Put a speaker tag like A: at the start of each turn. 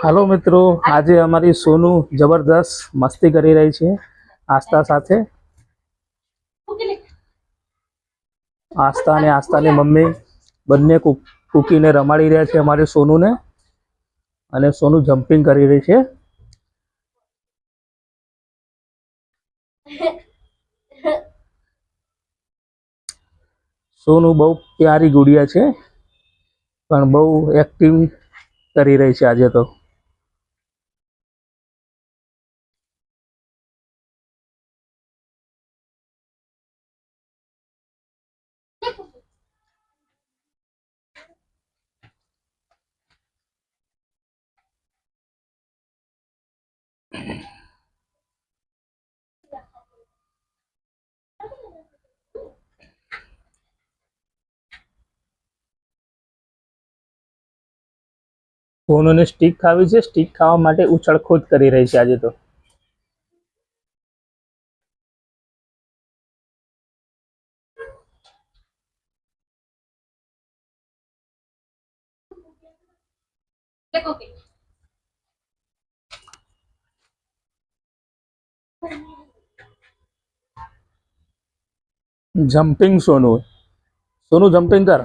A: Hello मित्रों, आज हमारी सोनू जबरदस्त मस्ती કરી રહી છે આસ્થા સાથે। આસ્થા અને આસ્થાની મમ્મી બંને કુકીને રમાડી રહ્યા છે અમારી સોનુને, અને સોનુ જમ્પિંગ કરી રહી છે। સોનુ બહુ પ્યારી ગુડિયા છે, પણ બહુ એક્ટિંગ કરી રહી છે આજે તો। સોનુને સ્ટીક ખાવી છે, સ્ટીક ખાવા માટે ઉછળખોદ કરી રહી છે આજે તો। જમ્પિંગ સોનુ, સોનુ જમ્પિંગ કર।